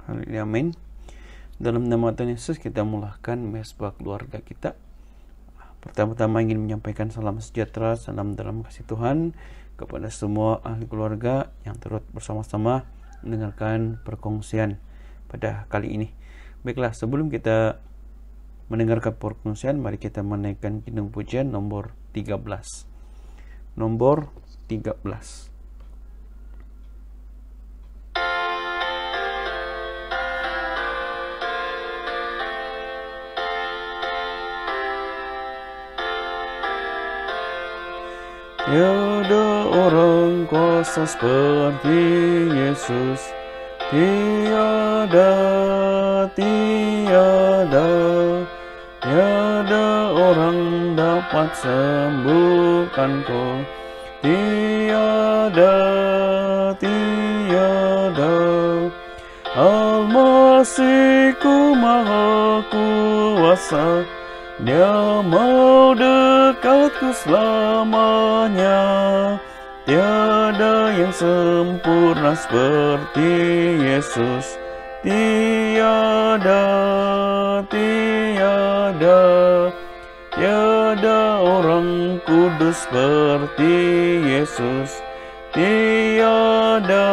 Haleluya, amin. Dalam nama Tuhan Yesus kita mulakan mesbah keluarga kita. Pertama-tama ingin menyampaikan salam sejahtera, salam dalam kasih Tuhan kepada semua ahli keluarga yang turut bersama-sama mendengarkan perkongsian pada kali ini. Baiklah, sebelum kita mendengarkan perkongsian, mari kita menaikkan kidung pujian nomor 13. Nomor 13. Tiada orang kuasa seperti Yesus, tiada orang dapat sembuhkanku, tiada Al-Masihku maha kuasa, Dia mau dekatku selamanya. Tiada yang sempurna seperti Yesus, tiada orang kudus seperti Yesus, tiada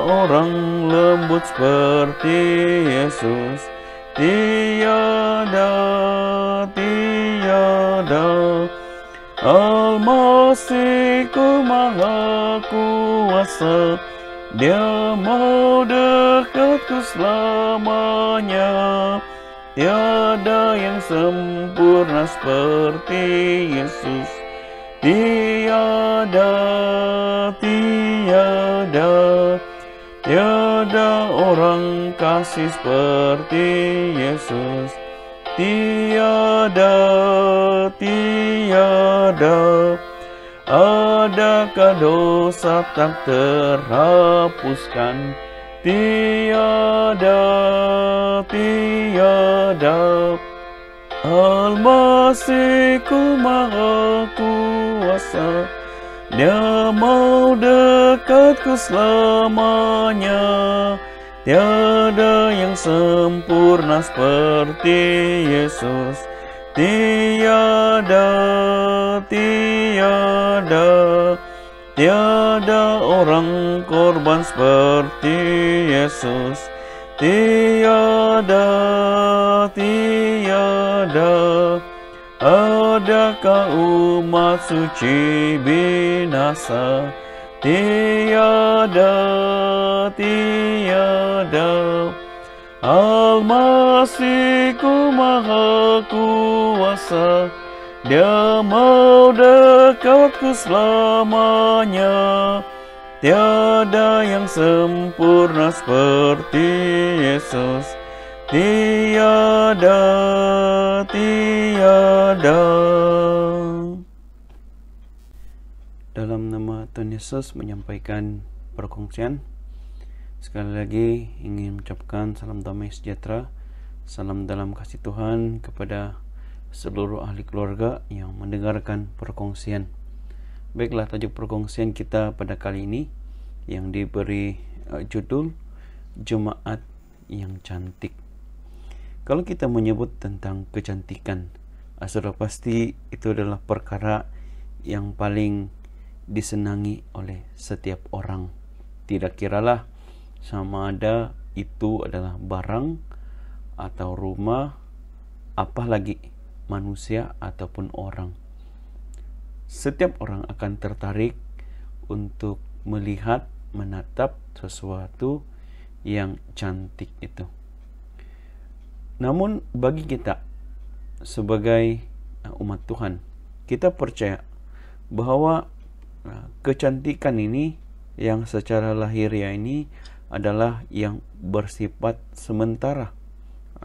orang lembut seperti Yesus, tiada Al-Masihku maha kuasa, Dia mau dekatku selamanya. Tiada yang sempurna seperti Yesus, tiada orang kasih seperti Yesus, tiada adakah dosa tak terhapuskan, tiada Al-Masihku maha kuasa, Dia mau dekatku selamanya. Tiada yang sempurna seperti Yesus, tiada orang korban seperti Yesus, tiada adakah umat suci binasa, tiada Al-Masihku maha kuasa, Dia mau dekatku selamanya. Tiada yang sempurna seperti Yesus, tiada Dalam nama Tuhan Yesus menyampaikan perkongsian. Sekali lagi ingin mengucapkan salam damai sejahtera, salam dalam kasih Tuhan kepada seluruh ahli keluarga yang mendengarkan perkongsian. Baiklah, tajuk perkongsian kita pada kali ini yang diberi judul Jemaat yang Cantik. Kalau kita menyebut tentang kecantikan, sudah pasti itu adalah perkara yang paling disenangi oleh setiap orang. Tidak kiralah sama ada itu adalah barang atau rumah, apalagi manusia ataupun orang. Setiap orang akan tertarik untuk melihat, menatap sesuatu yang cantik itu. Namun bagi kita sebagai umat Tuhan, kita percaya bahwa kecantikan ini yang secara lahiriah ini adalah yang bersifat sementara.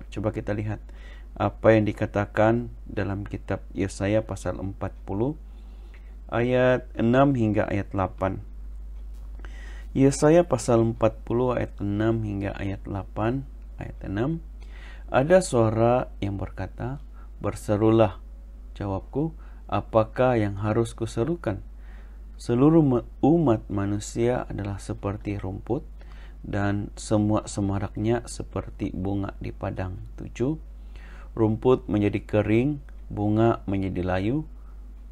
Coba kita lihat apa yang dikatakan dalam kitab Yesaya pasal 40 ayat 6 hingga ayat 8. Yesaya pasal 40 ayat 6 hingga ayat 8. Ayat 6, ada suara yang berkata, "Berserulah." Jawabku, "Apakah yang harus kuserukan?" Seluruh umat manusia adalah seperti rumput, dan semua semaraknya seperti bunga di padang. 7. Rumput menjadi kering, bunga menjadi layu,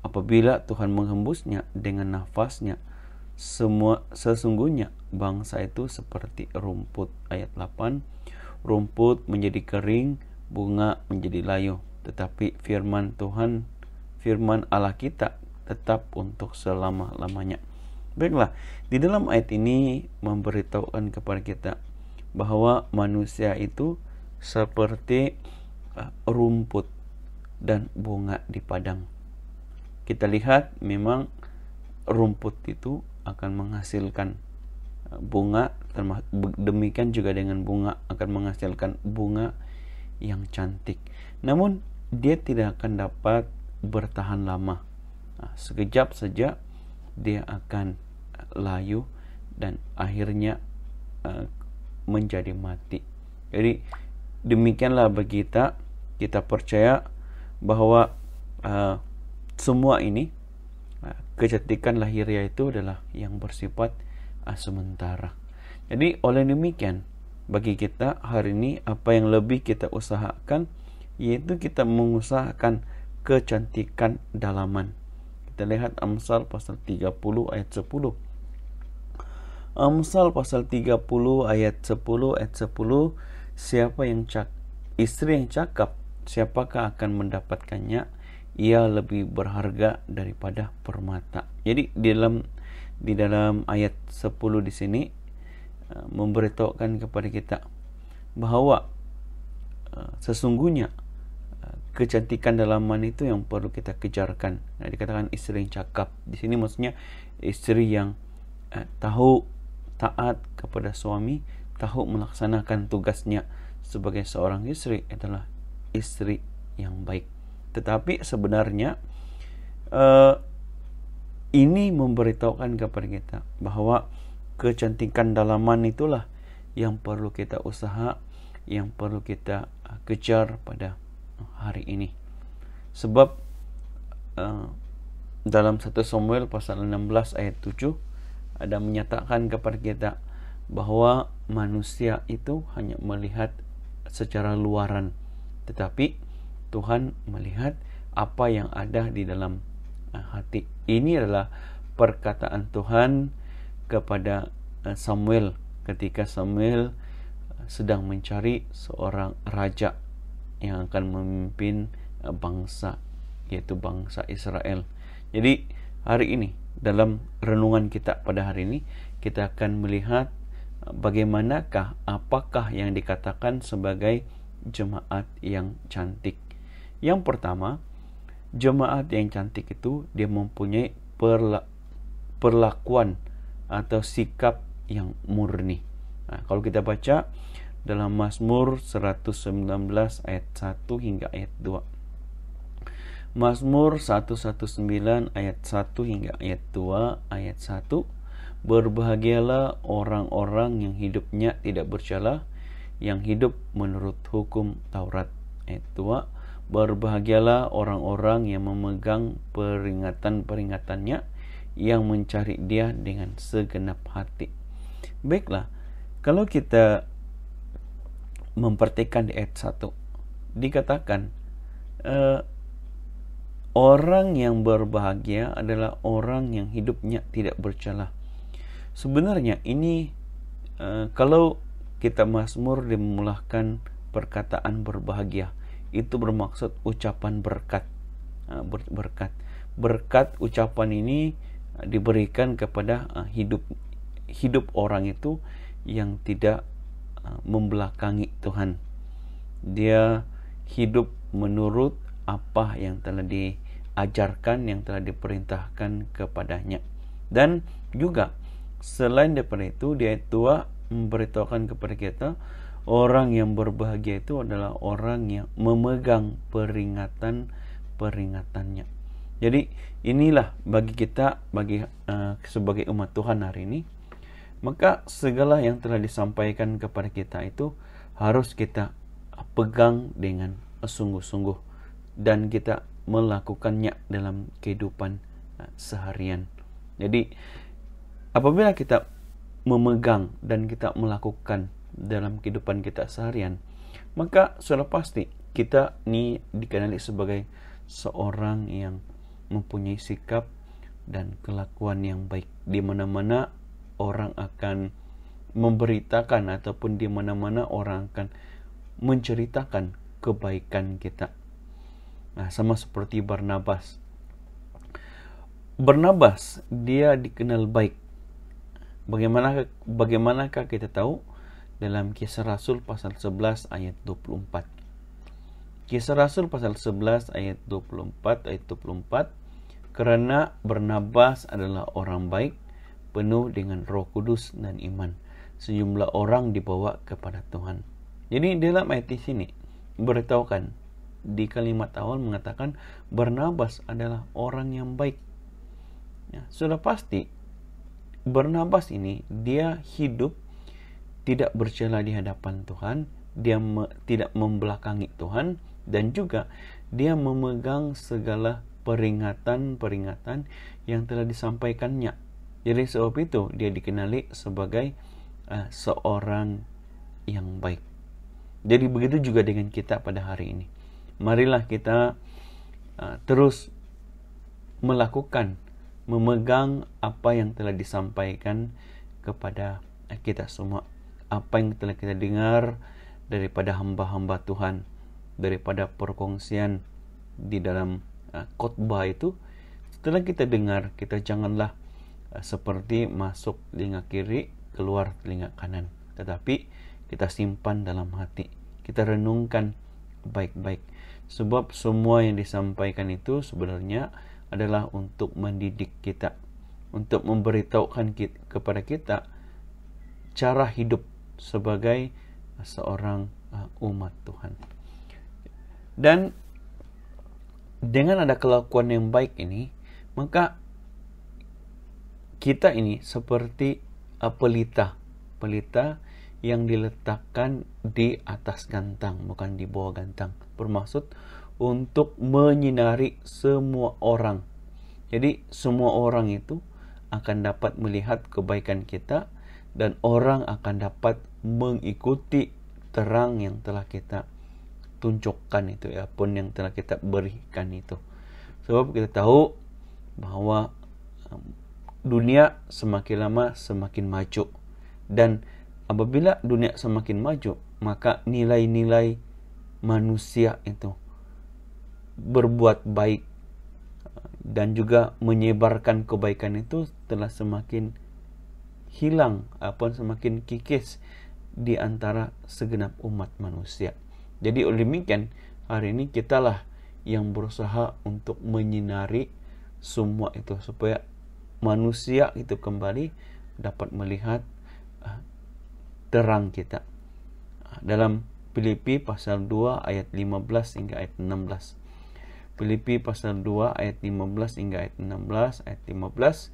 apabila Tuhan menghembusnya dengan nafasnya. Sesungguhnya bangsa itu seperti rumput. Ayat 8. Rumput menjadi kering, bunga menjadi layu, tetapi firman Tuhan, firman Allah kita tetap untuk selama-lamanya. Baiklah, di dalam ayat ini memberitahukan kepada kita bahwa manusia itu seperti rumput dan bunga di padang. Kita lihat memang rumput itu akan menghasilkan bunga, demikian juga dengan bunga akan menghasilkan bunga yang cantik. Namun dia tidak akan dapat bertahan lama. Sekejap saja dia akan layu dan akhirnya menjadi mati. Jadi demikianlah bagi kita percaya bahwa semua ini, kecantikan lahiriah itu adalah yang bersifat sementara. Jadi oleh demikian bagi kita hari ini apa yang lebih kita usahakan, yaitu kita mengusahakan kecantikan dalaman. Kita lihat Amsal pasal 30 ayat 10. Amsal pasal 30 ayat 10, siapa yang istri yang cakap, siapakah akan mendapatkannya? Ia lebih berharga daripada permata. Jadi di dalam ayat 10 di sini memberitahukan kepada kita bahwa sesungguhnya kecantikan dalaman itu yang perlu kita kejarkan. Dikatakan istri yang cakap. Di sini maksudnya istri yang tahu taat kepada suami, tahu melaksanakan tugasnya sebagai seorang istri adalah istri yang baik. Tetapi sebenarnya ini memberitahukan kepada kita bahwa kecantikan dalaman itulah yang perlu kita usaha, yang perlu kita kejar pada hari ini. Sebab dalam 1 Samuel pasal 16 ayat 7 ada menyatakan kepada kita bahwa manusia itu hanya melihat secara luaran, tetapi Tuhan melihat apa yang ada di dalam hati. Ini adalah perkataan Tuhan kepada Samuel ketika Samuel sedang mencari seorang raja yang akan memimpin bangsa, yaitu bangsa Israel. Jadi hari ini dalam renungan kita pada hari ini kita akan melihat bagaimanakah, apakah yang dikatakan sebagai jemaat yang cantik. Yang pertama, jemaat yang cantik itu dia mempunyai perlakuan atau sikap yang murni. Kalau kita baca dalam Mazmur 119 ayat 1 hingga ayat 2. Mazmur 119 ayat 1 hingga ayat 2. Ayat 1, berbahagialah orang-orang yang hidupnya tidak bercela, yang hidup menurut hukum Taurat. Ayat 2, berbahagialah orang-orang yang memegang peringatan-peringatannya, yang mencari Dia dengan segenap hati. Baiklah, kalau kita memperhatikan di ayat 1 dikatakan orang yang berbahagia adalah orang yang hidupnya tidak bercela. Sebenarnya ini kalau kita Mazmur dimulahkan perkataan berbahagia, itu bermaksud ucapan berkat. Berkat ucapan ini diberikan kepada hidup orang itu yang tidak membelakangi Tuhan. Dia hidup menurut apa yang telah diajarkan, yang telah diperintahkan kepadanya. Dan juga selain daripada itu, di ayat 2 memberitahukan kepada kita orang yang berbahagia itu adalah orang yang memegang peringatan-peringatannya. Jadi inilah bagi kita, sebagai umat Tuhan hari ini, maka segala yang telah disampaikan kepada kita itu harus kita pegang dengan sungguh-sungguh dan kita melakukannya dalam kehidupan seharian. Jadi apabila kita memegang dan kita melakukan dalam kehidupan kita seharian, maka sudah pasti kita ini dikenali sebagai seorang yang mempunyai sikap dan kelakuan yang baik. Di mana-mana orang akan memberitakan ataupun di mana-mana orang akan menceritakan kebaikan kita. Nah, sama seperti Barnabas. Barnabas dia dikenal baik. Bagaimanakah kita tahu? Dalam Kisah Rasul pasal 11 ayat 24. Kisah Rasul pasal 11 ayat 24, karena Barnabas adalah orang baik, penuh dengan Roh Kudus dan iman. Sejumlah orang dibawa kepada Tuhan. Jadi dalam ayat di sini beritahukan, di kalimat awal mengatakan Barnabas adalah orang yang baik. Ya, sudah pasti Barnabas ini dia hidup tidak bercela di hadapan Tuhan, dia tidak membelakangi Tuhan, dan juga dia memegang segala peringatan-peringatan yang telah disampaikannya. Jadi sebab itu dia dikenali sebagai seorang yang baik. Jadi begitu juga dengan kita pada hari ini. Marilah kita terus melakukan, memegang apa yang telah disampaikan kepada kita semua. Apa yang telah kita dengar daripada hamba-hamba Tuhan, daripada perkongsian di dalam khotbah itu, setelah kita dengar, kita janganlah seperti masuk telinga kiri, keluar telinga kanan, tetapi kita simpan dalam hati, kita renungkan baik-baik, sebab semua yang disampaikan itu sebenarnya adalah untuk mendidik kita, untuk memberitahukan kepada kita cara hidup sebagai seorang umat Tuhan. Dan dengan ada kelakuan yang baik ini, maka kita ini seperti pelita yang diletakkan di atas gantang, bukan di bawah gantang. Bermaksud untuk menyinari semua orang. Jadi semua orang itu akan dapat melihat kebaikan kita, dan orang akan dapat mengikuti terang yang telah kita tunjukkan itu, ya pun yang telah kita berikan itu. Sebab kita tahu bahwa dunia semakin lama semakin maju, dan apabila dunia semakin maju, maka nilai-nilai manusia itu berbuat baik dan juga menyebarkan kebaikan itu telah semakin hilang, semakin kikis di antara segenap umat manusia. Jadi oleh demikian, hari ini kitalah yang berusaha untuk menyinari semua itu, supaya manusia itu kembali dapat melihat terang kita. Dalam Filipi pasal 2 ayat 15 hingga ayat 16. Filipi pasal 2 ayat 15 hingga ayat 16, ayat 15.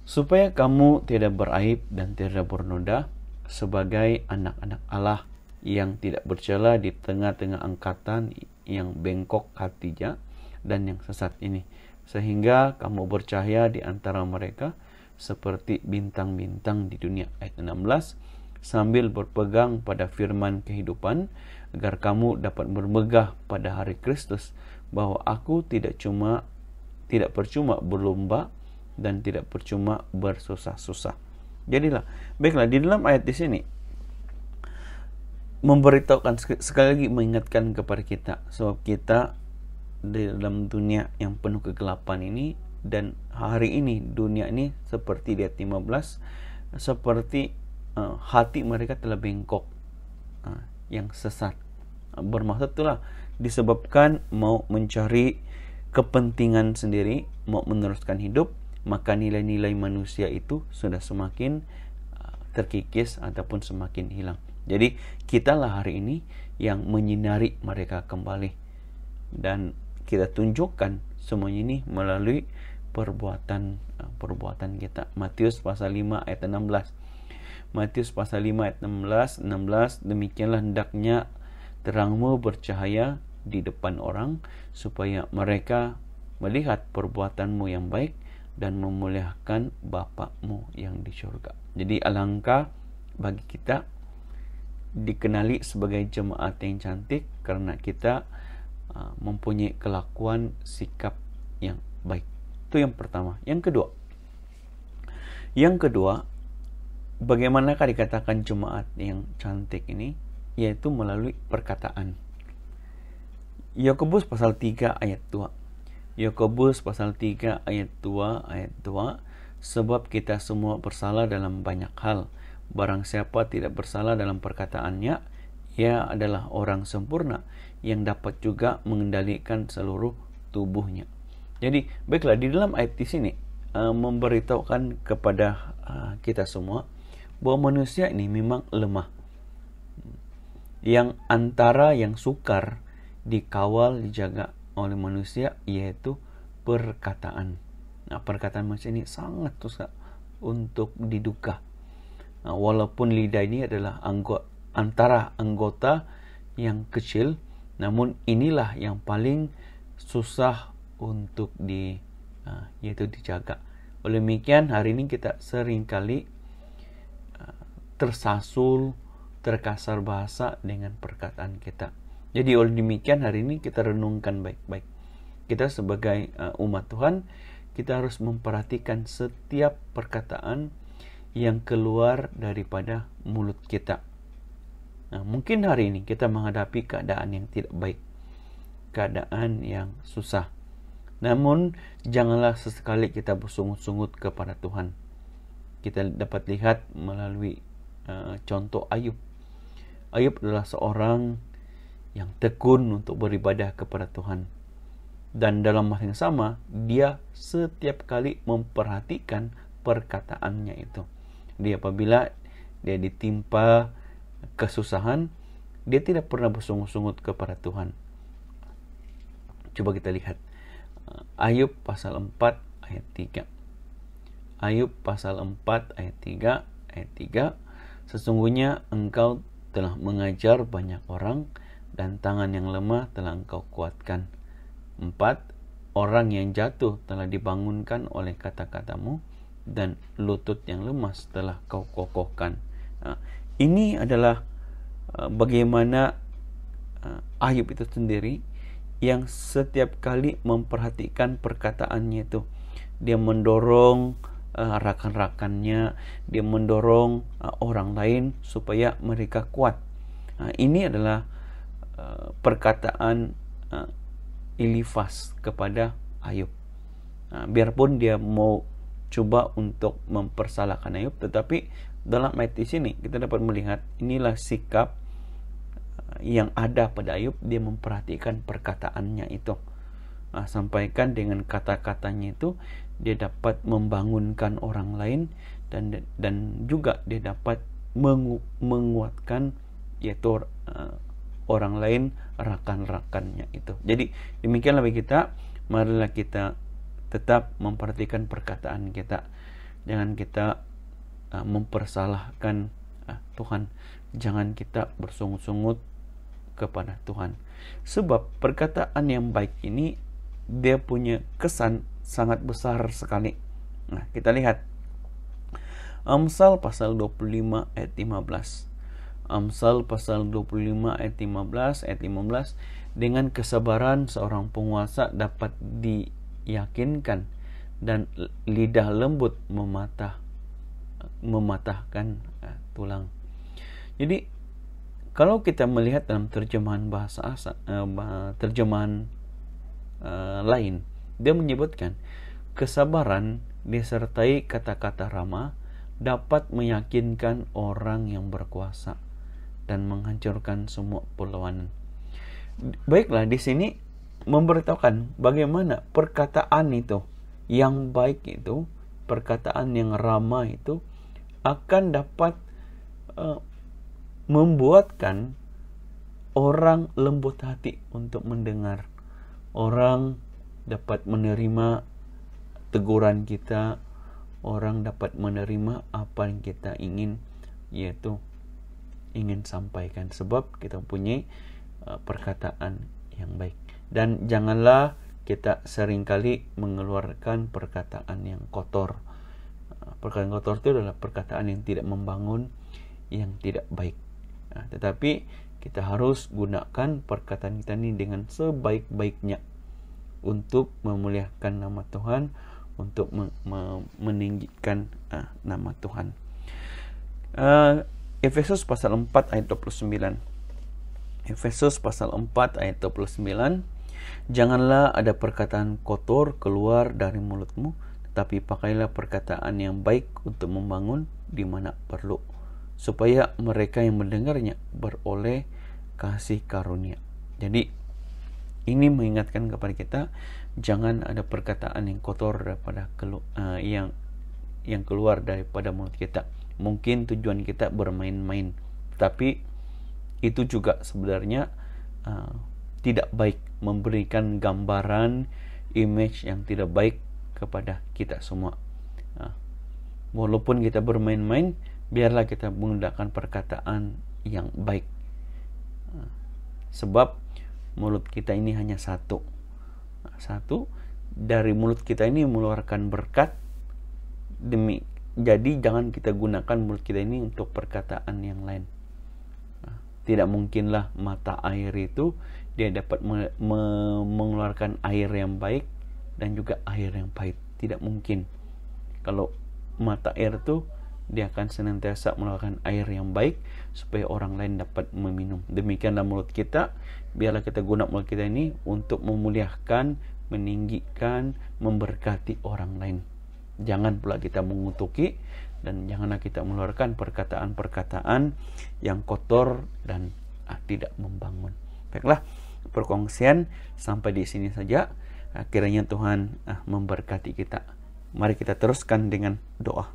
Supaya kamu tidak beraib dan tidak bernoda sebagai anak-anak Allah yang tidak bercela di tengah-tengah angkatan yang bengkok hatinya dan yang sesat ini, sehingga kamu bercahaya di antara mereka seperti bintang-bintang di dunia. Ayat 16, sambil berpegang pada firman kehidupan, agar kamu dapat bermegah pada hari Kristus, bahwa aku tidak percuma berlomba dan tidak percuma bersusah-susah. Jadilah, baiklah, di dalam ayat di sini memberitahukan, sekali lagi mengingatkan kepada kita, sebab kita di dalam dunia yang penuh kegelapan ini, dan hari ini dunia ini seperti di ayat 15, seperti hati mereka telah bengkok, yang sesat. Bermaksud itulah disebabkan mau mencari kepentingan sendiri, mau meneruskan hidup, maka nilai-nilai manusia itu sudah semakin terkikis ataupun semakin hilang. Jadi kitalah hari ini yang menyinari mereka kembali, dan kita tunjukkan semuanya ini melalui perbuatan kita. Matius pasal 5 ayat 16. Matius pasal 5 ayat 16, demikianlah hendaknya terangmu bercahaya di depan orang, supaya mereka melihat perbuatanmu yang baik dan memuliakan Bapakmu yang di surga. Jadi alangkah bagi kita dikenali sebagai jemaat yang cantik karena kita mempunyai kelakuan sikap yang baik. Itu yang pertama. Yang kedua, bagaimanakah dikatakan jemaat yang cantik ini? Yaitu melalui perkataan. Yakobus pasal 3 ayat 2. Yakobus pasal 3 ayat 2, sebab kita semua bersalah dalam banyak hal. Barang siapa tidak bersalah dalam perkataannya, ia adalah orang sempurna yang dapat juga mengendalikan seluruh tubuhnya. Jadi, baiklah, di dalam ayat di sini memberitahukan kepada kita semua bahwa manusia ini memang lemah. Yang antara yang sukar dikawal, dijaga oleh manusia yaitu perkataan. Nah, perkataan manusia ini sangat susah untuk diduga. Nah, walaupun lidah ini adalah antara anggota yang kecil, namun inilah yang paling susah untuk yaitu dijaga. Oleh demikian, hari ini kita seringkali tersasul, terkasar bahasa dengan perkataan kita. Jadi oleh demikian hari ini kita renungkan baik-baik. Kita sebagai umat Tuhan, kita harus memperhatikan setiap perkataan yang keluar daripada mulut kita. Nah, mungkin hari ini kita menghadapi keadaan yang tidak baik, keadaan yang susah. Namun janganlah sesekali kita bersungut-sungut kepada Tuhan. Kita dapat lihat melalui contoh Ayub. Ayub adalah seorang yang tekun untuk beribadah kepada Tuhan. Dan dalam masa yang sama, dia setiap kali memperhatikan perkataannya itu. Dia apabila dia ditimpa kesusahan, dia tidak pernah bersungut-sungut kepada Tuhan. Coba kita lihat. Ayub pasal 4 ayat 3. Ayub pasal 4 ayat 3. Sesungguhnya engkau telah mengajar banyak orang, dan tangan yang lemah telah engkau kuatkan. 4. Orang yang jatuh telah dibangunkan oleh kata-katamu, dan lutut yang lemas telah kau kokohkan. Nah, ini adalah bagaimana Ayub itu sendiri yang setiap kali memperhatikan perkataannya itu. Dia mendorong rakan-rakannya, dia mendorong orang lain supaya mereka kuat. Nah, ini adalah perkataan Elifas kepada Ayub. Nah, biarpun dia mau coba untuk mempersalahkan Ayub, tetapi dalam ayat di sini kita dapat melihat inilah sikap yang ada pada Ayub. Dia memperhatikan perkataannya itu. Nah, sampaikan dengan kata-katanya itu dia dapat membangunkan orang lain dan juga dia dapat menguatkan yaitu orang lain, rakan-rakannya itu. Jadi demikianlah bagi kita, marilah kita tetap memperhatikan perkataan kita. Jangan kita mempersalahkan Tuhan. Jangan kita bersungut-sungut kepada Tuhan. Sebab perkataan yang baik ini dia punya kesan sangat besar sekali. Nah, kita lihat Amsal pasal 25 ayat 15. Amsal pasal 25 ayat 15. Dengan kesabaran seorang penguasa dapat diyakinkan, dan lidah lembut mematahkan tulang. Jadi kalau kita melihat dalam terjemahan terjemahan lain, dia menyebutkan kesabaran disertai kata-kata ramah dapat meyakinkan orang yang berkuasa dan menghancurkan semua perlawanan. Baiklah, di sini memberitahukan bagaimana perkataan itu yang baik itu, perkataan yang ramah itu akan dapat membuatkan orang lembut hati untuk mendengar. Orang dapat menerima teguran kita, orang dapat menerima apa yang kita ingin, yaitu ingin sampaikan, sebab kita punya perkataan yang baik. Dan janganlah kita seringkali mengeluarkan perkataan yang kotor. Perkataan kotor itu adalah perkataan yang tidak membangun, yang tidak baik. Tetapi kita harus gunakan perkataan kita ini dengan sebaik-baiknya untuk memuliakan nama Tuhan, untuk meninggikan nama Tuhan. Efesus pasal 4 ayat 29. Efesus pasal 4 ayat 29. Janganlah ada perkataan kotor keluar dari mulutmu, tetapi pakailah perkataan yang baik untuk membangun di mana perlu, supaya mereka yang mendengarnya beroleh kasih karunia. Jadi ini mengingatkan kepada kita, jangan ada perkataan yang kotor daripada yang keluar daripada mulut kita. Mungkin tujuan kita bermain-main, tapi itu juga sebenarnya tidak baik, memberikan gambaran image yang tidak baik kepada kita semua. Walaupun kita bermain-main, biarlah kita menggunakan perkataan yang baik. Sebab mulut kita ini hanya satu. Dari mulut kita ini mengeluarkan berkat. Jadi jangan kita gunakan mulut kita ini untuk perkataan yang lain. Tidak mungkinlah mata air itu dia dapat mengeluarkan air yang baik dan juga air yang pahit. Tidak mungkin. Kalau mata air itu dia akan senantiasa mengeluarkan air yang baik supaya orang lain dapat meminum. Demikianlah mulut kita. Biarlah kita guna mulut kita ini untuk memuliakan, meninggikan, memberkati orang lain. Jangan pula kita mengutuki, dan janganlah kita mengeluarkan perkataan-perkataan yang kotor dan tidak membangun. Baiklah, perkongsian sampai di sini saja. Kiranya Tuhan memberkati kita. Mari kita teruskan dengan doa.